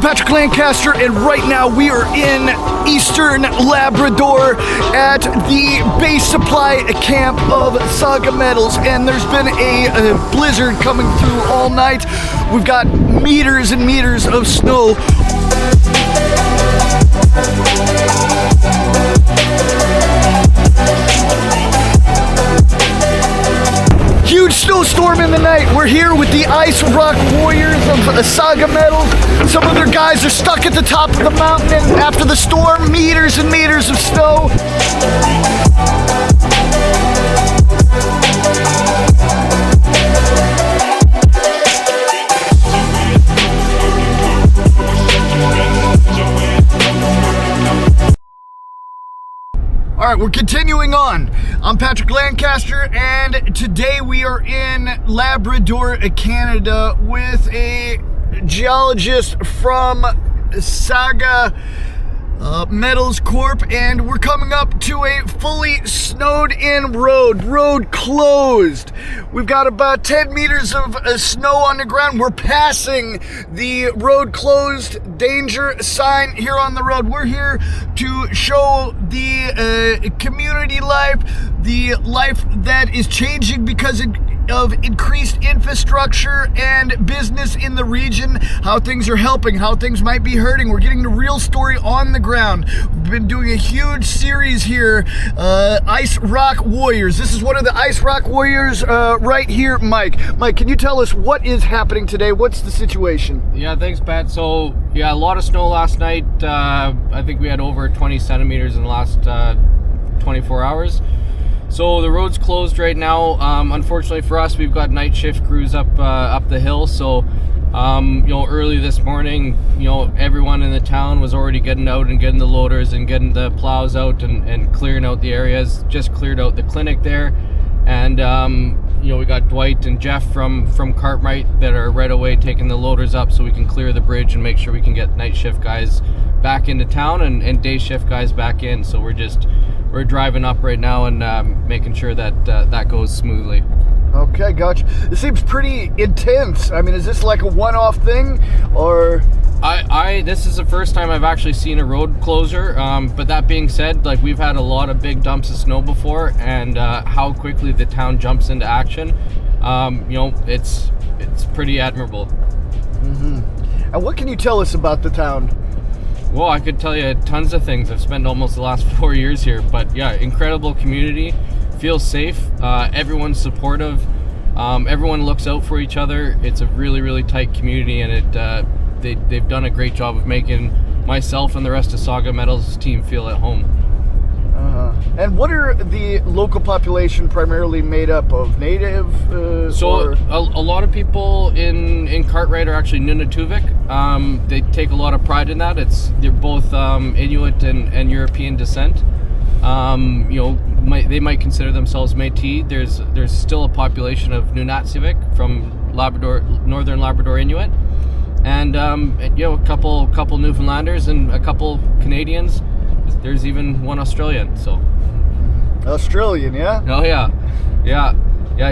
Patrick Lancaster, and right now we are in Eastern Labrador at the base supply camp of Saga Metals, and there's been a blizzard coming through all night. We've got meters and meters of snow. Huge snowstorm in the night. We're here with the Ice Rock Warriors of Saga Metals. Some of their guys are stuck at the top of the mountain, and after the storm, meters and meters of snow. All right, we're continuing on. I'm Patrick Lancaster, and today we are in Labrador, Canada, with a geologist from Saga Metals Corp, and we're coming up to a fully snowed-in road closed. We've got about 10 meters of snow on the ground. We're passing the road closed danger sign here on the road. We're here to show the community life, the life that is changing because of increased infrastructure and business in the region, how things are helping, how things might be hurting. We're getting the real story on the ground. We've been doing a huge series here, Ice Rock Warriors. This is one of the Ice Rock Warriors right here, Mike. Mike, can you tell us what is happening today? What's the situation? Yeah, thanks, Pat. So, yeah, a lot of snow last night. I think we had over 20 centimeters in the last 24 hours. So the road's closed right now. Unfortunately for us, we've got night shift crews up the hill. So, early this morning, everyone in the town was already getting out and getting the loaders and getting the plows out and clearing out the areas. Just cleared out the clinic there, and we got Dwight and Jeff from Cartwright that are right away taking the loaders up so we can clear the bridge and make sure we can get night shift guys back into town and day shift guys back in. So we're driving up right now and making sure that that goes smoothly. Okay, gotcha. It seems pretty intense. I mean, is this like a one-off thing, or? This is the first time I've actually seen a road closure. But that being said, like, we've had a lot of big dumps of snow before, and how quickly the town jumps into action, it's pretty admirable. Mm-hmm. And what can you tell us about the town? Well, I could tell you tons of things. I've spent almost the last 4 years here, but yeah, incredible community, feels safe, everyone's supportive, everyone looks out for each other. It's a really, really tight community, and they've done a great job of making myself and the rest of Saga Metals team feel at home. And what are the local population primarily made up of? Native? A lot of people in Cartwright are actually Nunavutk. They take a lot of pride in that. They're both Inuit and European descent. They might consider themselves Métis. There's still a population of Nunatsiavik from Northern Labrador Inuit, and a couple Newfoundlanders and a couple Canadians. There's even one Australian. So Australian, yeah? Oh yeah.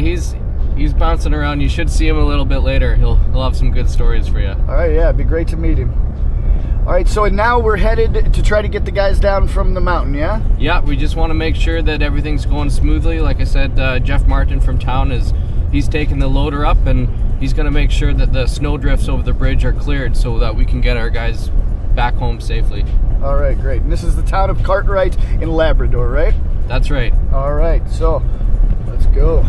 He's bouncing around. You should see him a little bit later. He'll have some good stories for you. All right, yeah, it'd be great to meet him. All right, so now we're headed to try to get the guys down from the mountain, yeah? Yeah, we just want to make sure that everything's going smoothly. Like I said, Jeff Martin from town he's taking the loader up, and he's going to make sure that the snow drifts over the bridge are cleared so that we can get our guys back home safely. All right, great. And this is the town of Cartwright in Labrador, right? That's right. All right, so let's go.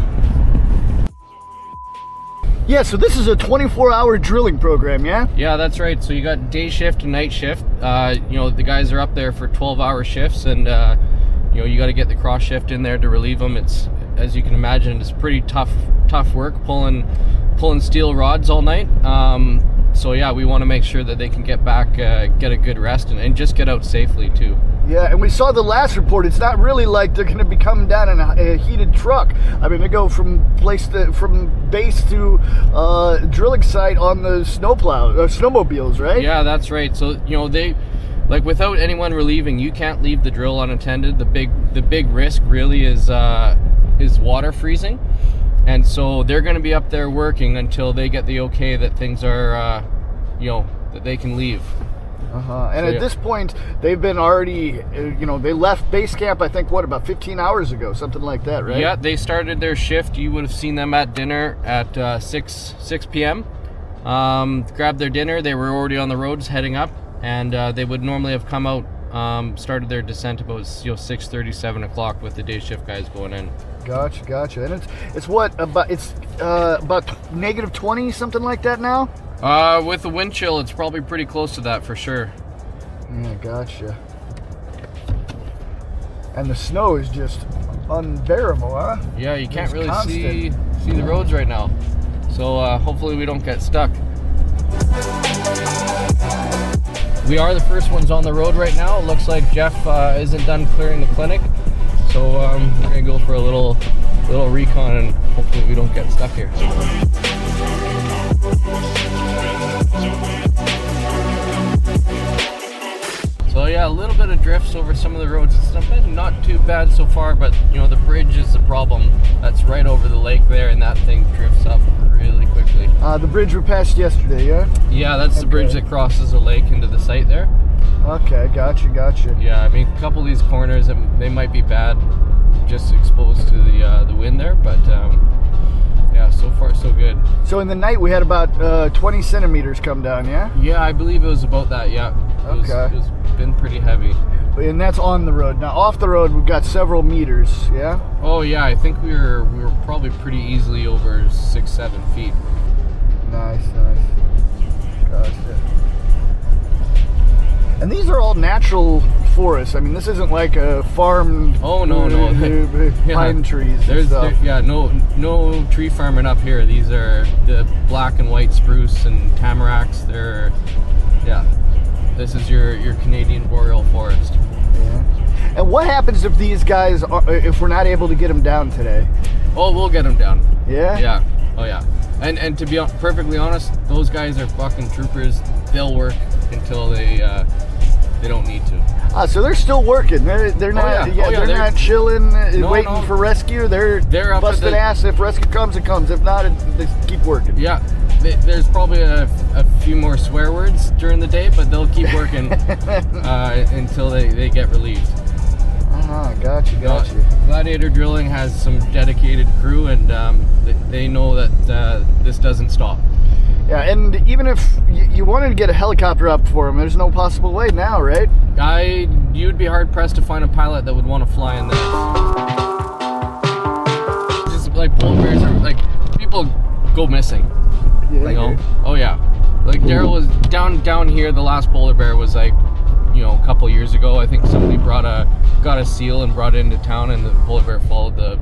Yeah, so this is a 24-hour drilling program, yeah? Yeah, that's right. So you got day shift and night shift. The guys are up there for 12-hour shifts, and you got to get the cross shift in there to relieve them. It's, as you can imagine, it's pretty tough work pulling steel rods all night. So yeah, we want to make sure that they can get back, get a good rest, and just get out safely too. Yeah, and we saw the last report. It's not really like they're going to be coming down in a heated truck. I mean, they go from base to drilling site on the snowmobiles, right? Yeah, that's right. So they, like, without anyone relieving, you can't leave the drill unattended. The big risk really is water freezing. And so they're going to be up there working until they get the okay that things are, that they can leave. And So, at yeah. this point, they've been already, they left base camp, I think, about 15 hours ago, something like that, right? Yeah, they started their shift. You would have seen them at dinner at 6 p.m. Grabbed their dinner. They were already on the roads heading up, and they would normally have come out, started their descent about 6:30, 7 o'clock with the day shift guys going in. Gotcha. And it's what, about negative 20, something like that now? With the wind chill, it's probably pretty close to that for sure. Yeah, gotcha. And the snow is just unbearable, huh? Yeah, you can't It's really constant. see the roads right now. So hopefully we don't get stuck. We are the first ones on the road right now. It looks like Jeff isn't done clearing the clinic. So we're gonna go for a little recon and hopefully we don't get stuck here. So yeah, a little bit of drifts over some of the roads. It's not too bad so far, but the bridge is the problem. That's right over the lake there, and that thing drifts up really quickly. The bridge we passed yesterday, yeah? Yeah, that's the bridge that crosses the lake into the site there. Okay, gotcha. Yeah, I mean, a couple of these corners, they might be bad, just exposed to the wind there, but yeah, so far so good. So in the night we had about 20 centimeters come down, yeah? Yeah, I believe it was about that, yeah. Okay. It was been pretty heavy. And that's on the road. Now off the road we've got several meters, yeah? Oh yeah, I think we were probably pretty easily over 6-7 feet. Nice. Gotcha. And these are all natural forests. I mean, this isn't like a farmed Oh no. pine trees and stuff. No tree farming up here. These are the black and white spruce and tamaracks. This is your Canadian boreal forest. Yeah. And what happens if these guys if we're not able to get them down today? Oh, we'll get them down. Yeah? Yeah. Oh yeah. And to be perfectly honest, those guys are fucking troopers. They'll work until they don't need to. So they're still working. They're not. They're not chilling, waiting for rescue. They're up busting ass. If rescue comes, it comes. If not, they keep working. Yeah, there's probably a few more swear words during the day, but they'll keep working until they get relieved. Gotcha. Gladiator Drilling has some dedicated crew, and they know that this doesn't stop. Yeah, and even if you wanted to get a helicopter up for them, there's no possible way now, right? You'd be hard pressed to find a pilot that would want to fly in this. Just like polar bears are like, people go missing. Yeah. Oh yeah. Like Daryl was down here. The last polar bear was like, a couple years ago. I think somebody got a seal and brought it into town, and the polar bear followed the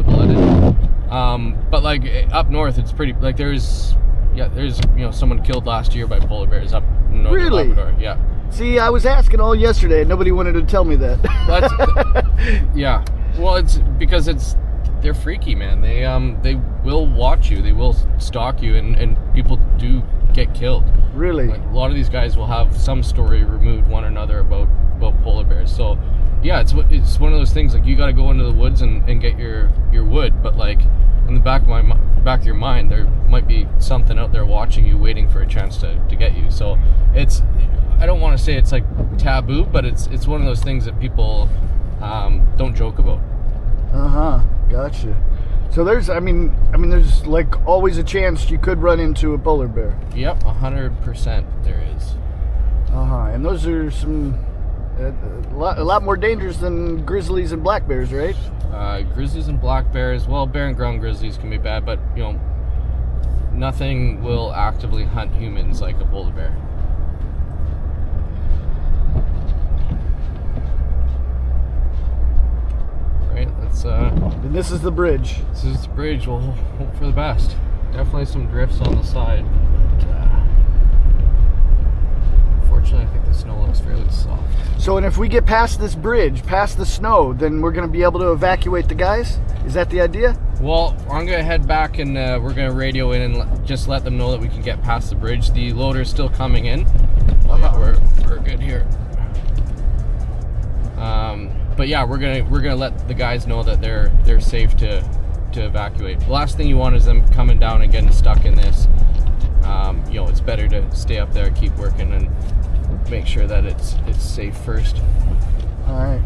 blood in. But like up north, it's pretty like there's someone killed last year by polar bears up in northern Really? Labrador. Yeah. See, I was asking all yesterday, and nobody wanted to tell me that. Yeah. Well, it's because they're freaky, man. They will watch you. They will stalk you, and people do get killed. Really? Like a lot of these guys will have some story removed one or another about polar bears. So yeah, it's one of those things, like you got to go into the woods and get your wood, but like in the back of your mind there might be something out there watching you, waiting for a chance to get you. So I don't want to say it's like taboo, but it's one of those things that people don't joke about. Gotcha. So there's like always a chance you could run into a polar bear. Yep, 100% there is. And those are some a lot more dangerous than grizzlies and black bears, right? Grizzlies and black bears, well, bear and ground grizzlies can be bad, but nothing will actively hunt humans like a polar bear. Right, that's And this is the bridge. This is the bridge. We'll hope for the best. Definitely some drifts on the side. But, unfortunately, I think the snow looks fairly soft. So, and if we get past this bridge, past the snow, then we're going to be able to evacuate the guys? Is that the idea? Well, I'm going to head back and we're going to radio in and just let them know that we can get past the bridge. The loader's still coming in. Yeah, we're good here. But yeah, we're gonna let the guys know that they're safe to evacuate. The last thing you want is them coming down and getting stuck in this. it's better to stay up there, keep working, and make sure that it's safe first. All right.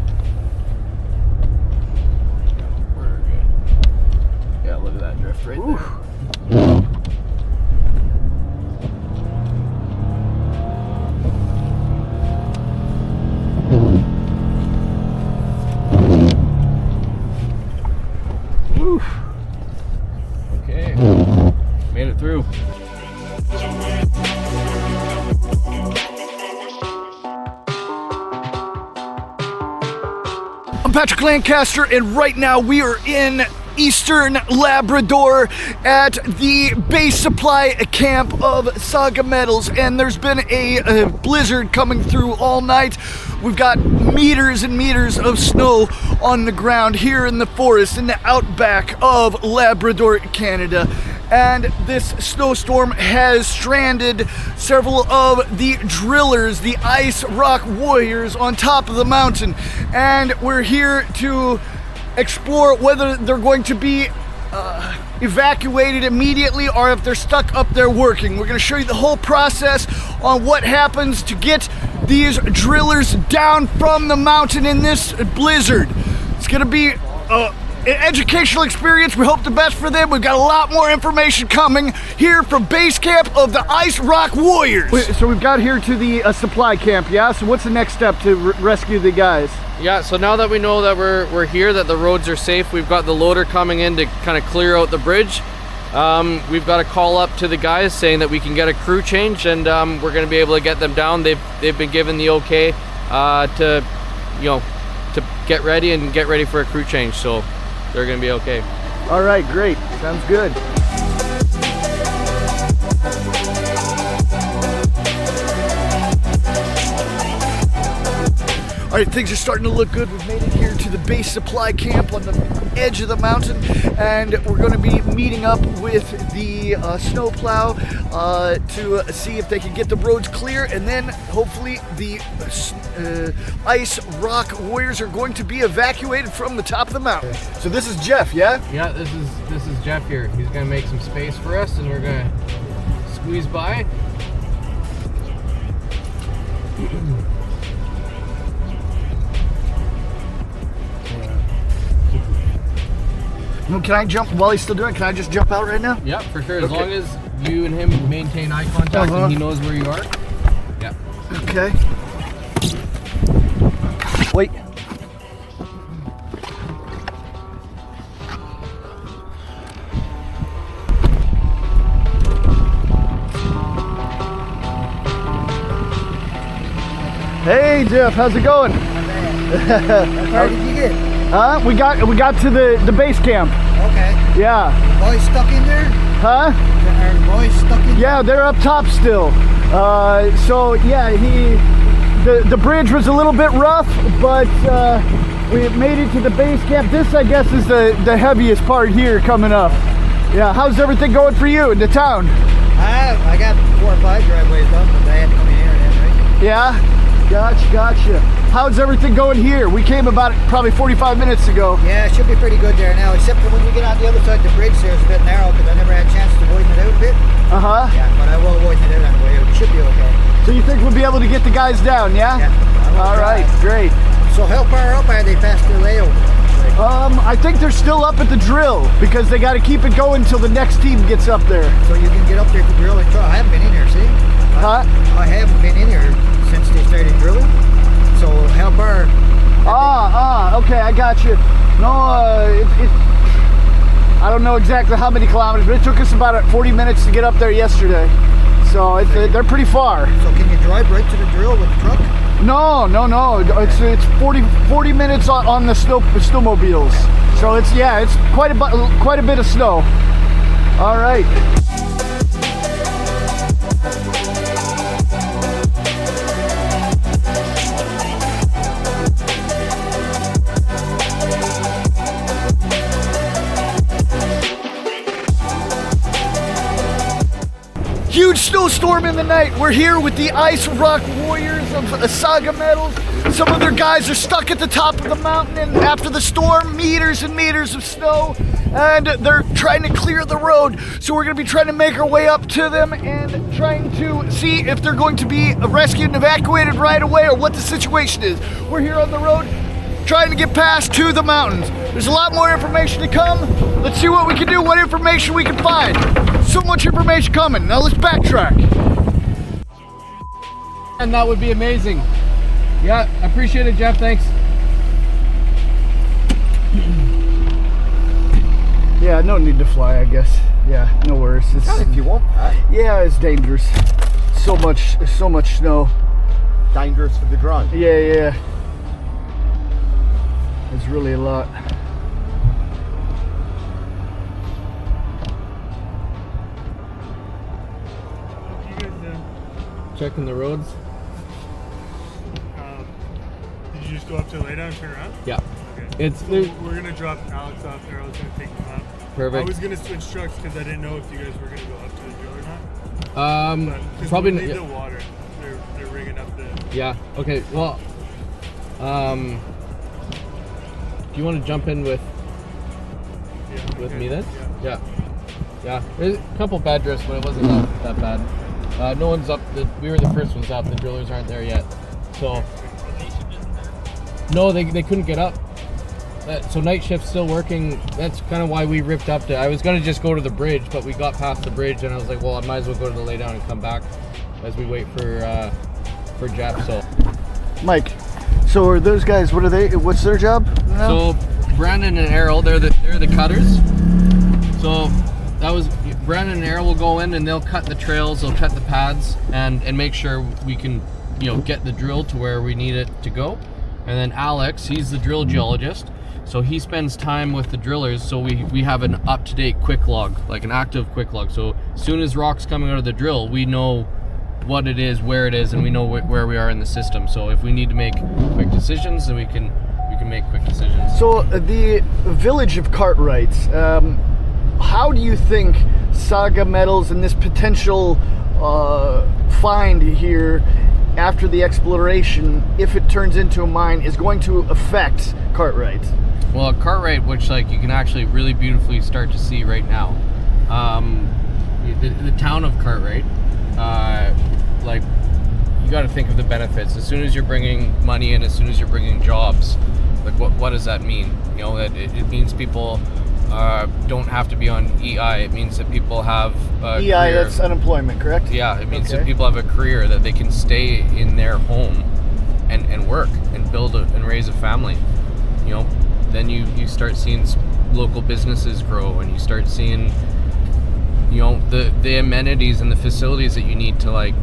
We're good. Yeah, look at that drift right there. Okay, made it through. I'm Patrick Lancaster, and right now we are in Eastern Labrador at the base supply camp of Saga Metals, and there's been a blizzard coming through all night. We've got meters and meters of snow on the ground here in the forest in the outback of Labrador, Canada. And this snowstorm has stranded several of the drillers, the ice rock warriors, on top of the mountain. And we're here to explore whether they're going to be evacuated immediately or if they're stuck up there working. We're going to show you the whole process on what happens to get these drillers down from the mountain in this blizzard. It's going to be an educational experience. We hope the best for them. We've got a lot more information coming here from base camp of the Ice Rock Warriors. Wait, so we've got here to the supply camp, yeah? So what's the next step to rescue the guys? Yeah, so now that we know that we're here, that the roads are safe, we've got the loader coming in to kind of clear out the bridge. We've got a call up to the guys saying that we can get a crew change, and we're going to be able to get them down. They've been given the okay to get ready and get ready for a crew change, so they're going to be okay. All right, great. Sounds good. All right, things are starting to look good. We've made it here to the base supply camp on the edge of the mountain, and we're going to be meeting up with the snowplow to see if they can get the roads clear, and then hopefully the ice rock warriors are going to be evacuated from the top of the mountain. So this is Jeff, yeah? Yeah, this is Jeff here. He's going to make some space for us, and we're going to squeeze by. Can I jump while he's still doing it? Can I just jump out right now? Yeah, for sure. As long as you and him maintain eye contact and he knows where you are. Yeah. Okay. Wait. Hey Jeff, how's it going? How far did you get? We got to the base camp. Okay. Yeah. Boys stuck in there? Huh? Are boys stuck in there? Yeah, they're up top still. So yeah, the bridge was a little bit rough, but we made it to the base camp. This, I guess, is the heaviest part here coming up. Yeah, how's everything going for you in the town? I got 4 or 5 driveways done, but I had to come in here then, right? Yeah? Gotcha. How's everything going here? We came about probably 45 minutes ago. Yeah, it should be pretty good there now, except for when you get on the other side of the bridge there, it's a bit narrow because I never had a chance to widen it out a bit. Uh-huh. Yeah, but I will widen it out on the way out. It should be okay. So you think we'll be able to get the guys down, yeah? Yeah. All right, great. So how far up are they past their layover? I think they're still up at the drill because they got to keep it going until the next team gets up there. So you can get up there to drill and try. I haven't been in here, see? Huh? I haven't been in here since they started drilling. So how far? Okay, I got you. No, I don't know exactly how many kilometers, but it took us about 40 minutes to get up there yesterday. So they're pretty far. So can you drive right to the drill with the truck? No. It's 40 minutes on the snowmobiles. So it's quite a bit of snow. All right. Huge snowstorm storm in the night. We're here with the Ice Rock Warriors of Saga Metals. Some of their guys are stuck at the top of the mountain, and after the storm, meters and meters of snow, and they're trying to clear the road. So we're going to be trying to make our way up to them and trying to see if they're going to be rescued and evacuated right away or what the situation is. We're here on the road trying to get past to the mountains. There's a lot more information to come. Let's see what we can do, what information we can find. So much information coming. Now let's backtrack. And that would be amazing. Yeah, I appreciate it, Jeff. Thanks. Yeah, no need to fly, I guess. Yeah, no worries. If you want, yeah, it's dangerous. So much snow. dangerous for the drone. Yeah. It's really a lot. What you guys doing? Checking the roads. Did you just go up to lay down and turn around? Yeah. Okay. It's We're gonna drop Alex off there. I was gonna take him up. perfect. I was gonna switch trucks because I didn't know if you guys were gonna go up to the drill or not. But 'cause Probably we need yeah. the water. They're rigging up the. Yeah. Okay. Well, do you want to jump in with Yeah, me then? Yeah. Yeah. There's a couple bad drifts, but it wasn't that bad. No one's up. We were the first ones up. The drillers aren't there yet. So. No, they couldn't get up. So night shift's still working. That's kind of why we ripped up I was gonna just go to the bridge, but we got past the bridge, and I was like, well, I might as well go to the lay down and come back as we wait for Jeff. So. Mike, so are those guys? What are they? What's their job now? So Brandon and Errol, they're the cutters. So that was Brandon and Errol will go in and they'll cut the trails, they'll cut the pads, and make sure we can get the drill to where we need it to go. And then Alex, he's the drill geologist, so he spends time with the drillers. So we have an up-to-date quick log, like an active quick log. So as soon as rock's coming out of the drill, we know what it is, where it is, and we know where we are in the system. So if we need to make quick decisions, then we can make quick decisions. So the village of Cartwright, how do you think Saga Metals and this potential find here after the exploration, if it turns into a mine, is going to affect Cartwright? Well, Cartwright, which you can actually really beautifully start to see right now, the town of Cartwright, you got to think of the benefits. As soon as you're bringing money in, as soon as you're bringing jobs, what does that mean? That it means people don't have to be on EI. It means that people have a EI, career. that's unemployment, correct? Yeah, it means Okay. that people have a career, that they can stay in their home and work and build and raise a family. Then you start seeing local businesses grow, and you start seeing the amenities and the facilities that you need to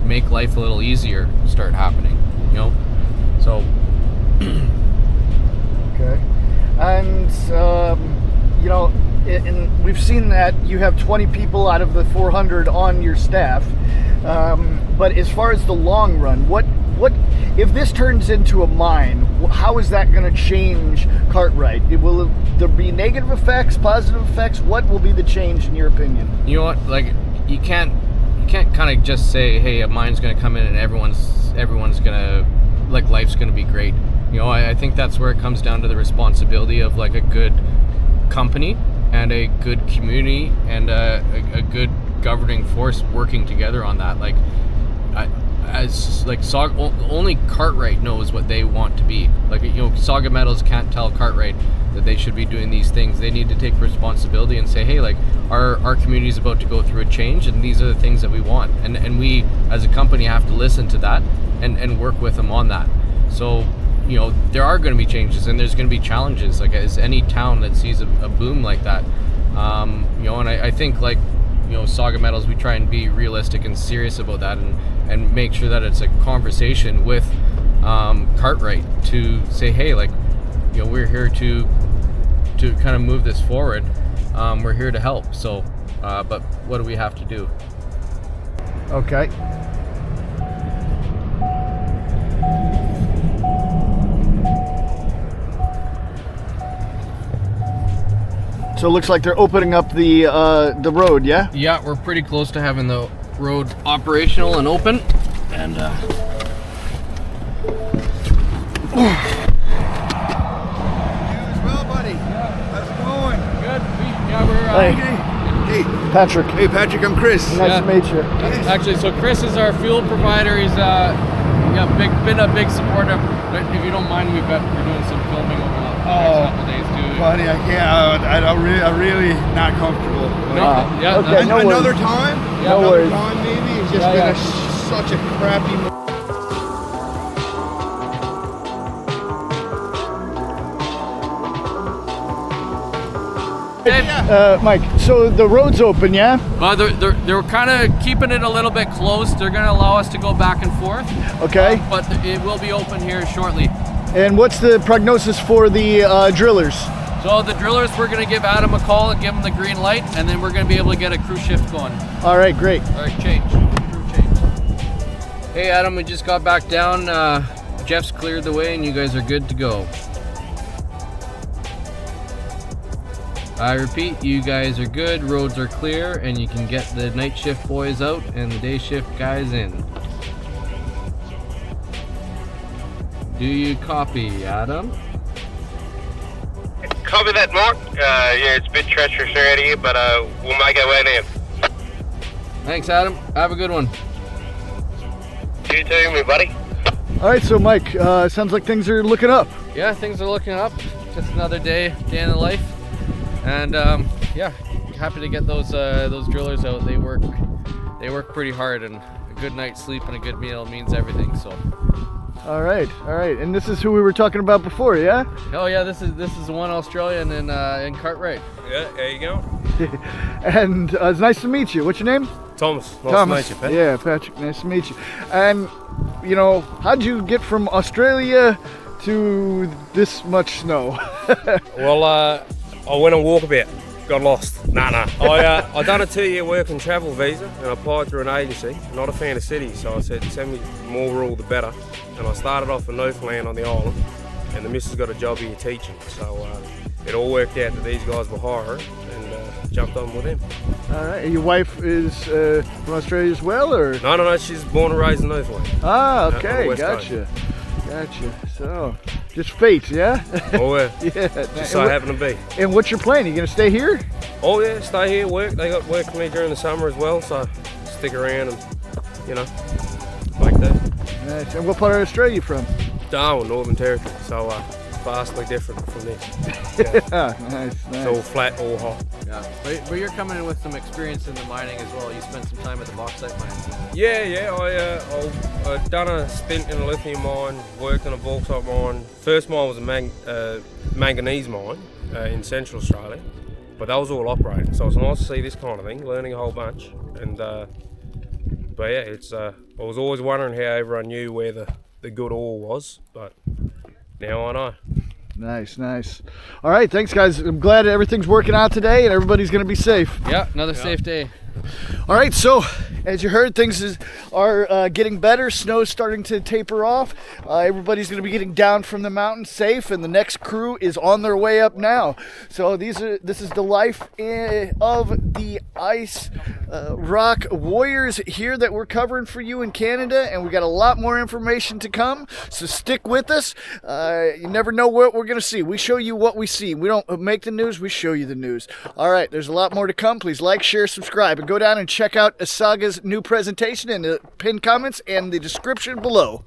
make life a little easier start happening. So Okay. And and we've seen that you have 20 people out of the 400 on your staff. But as far as the long run, what if this turns into a mine? How is that going to change Cartwright? Will there be negative effects, positive effects? What will be the change in your opinion? you know what, you can't kind of just say, hey, a mine's going to come in and everyone's going to life's going to be great. I think that's where it comes down to the responsibility of a good company and a good community and a good governing force working together on that. Only Cartwright knows what they want to be. Saga Metals can't tell Cartwright that they should be doing these things. They need to take responsibility and say, hey, our community is about to go through a change, and these are the things that we want. And we, as a company, have to listen to that and work with them on that. So, there are going to be changes, and there's going to be challenges, as any town that sees a boom like that. And I think Saga Metals, we try and be realistic and serious about that, and make sure that it's a conversation with Cartwright to say, hey, we're here to kind of move this forward. We're here to help. So, but what do we have to do? Okay. So it looks like they're opening up the road, yeah? Yeah, we're pretty close to having the road operational and open. And Well, buddy. How's it going? good. Yeah, we're Hey, Patrick. hey, Patrick. I'm Chris. Nice to meet you. actually, so Chris is our fuel provider. He's been a big supporter. But if you don't mind, we're doing some filming over the next couple days too. Buddy, I can't. I'm really not comfortable. No, yeah, okay, that's- no worries. Another time? No Another worries. time, maybe. It's just Yeah, been such a crappy. Mike, so the road's open, yeah? Well, they're kind of keeping it a little bit close. They're going to allow us to go back and forth, Okay. but it will be open here shortly. And what's the prognosis for the drillers? So the drillers, we're going to give Adam a call and give him the green light, and then we're going to be able to get a crew shift going. All right, great. All right, change. Crew change. Hey, Adam, we just got back down. Jeff's cleared the way, and you guys are good to go. I repeat, you guys are good, roads are clear, and you can get the night shift boys out and the day shift guys in. Do you copy, Adam? Copy that, Mark. Yeah, it's a bit treacherous around here, but we'll make our way down. Thanks, Adam. Have a good one. You too, my buddy. All right, so Mike, sounds like things are looking up. Yeah, things are looking up. Just another day in the life. And yeah, happy to get those drillers out. They work pretty hard, and a good night's sleep and a good meal means everything. So, All right. And this is who we were talking about before, yeah? oh yeah, this is one Australian in Cartwright. Yeah, there you go. And it's nice to meet you. What's your name? Thomas, nice Thomas. to meet you, Pat. Yeah, Patrick, nice to meet you. And, you know, how'd you get from Australia to this much snow? Well, I went on walkabout, got lost. Nah. I done a 2-year work and travel visa and I applied through an agency. Not a fan of cities, so I said send me more rural the better. And I started off in Newfoundland on the island, and the missus got a job here teaching. So it all worked out that these guys were hiring, and jumped on with them. All right. Your wife is from Australia as well, or? No, she's born and raised in Newfoundland. Ah, on okay, the West gotcha. So, just fate, yeah? Oh yeah, Yeah. just so happen to be. And what's your plan? You gonna stay here? Oh yeah, stay here, work. They got work for me during the summer as well, so stick around and, like that. Nice. And what part of Australia you from? Darwin, Northern Territory, so vastly different from this. Ah, nice. It's all flat, all hot. Yeah, but you're coming in with some experience in the mining as well. You spent some time at the bauxite mine. Yeah, I done a stint in a lithium mine, worked in a bauxite mine. First mine was a manganese mine in Central Australia, but that was all operating. So it's nice to see this kind of thing, learning a whole bunch. And but yeah, it's I was always wondering how everyone knew where the good ore was, but now I know. Nice. All right, thanks, guys. I'm glad everything's working out today and everybody's gonna be safe. Yeah, another safe day. All right, so as you heard, things are getting better. Snow's starting to taper off. Everybody's going to be getting down from the mountain safe, and the next crew is on their way up now. So this is the life of the ice rock warriors here that we're covering for you in Canada, and we got a lot more information to come. So stick with us. You never know what we're going to see. We show you what we see. We don't make the news. We show you the news. All right, there's a lot more to come. Please like, share, subscribe, and go down and check out Asaga's new presentation in the pinned comments and the description below.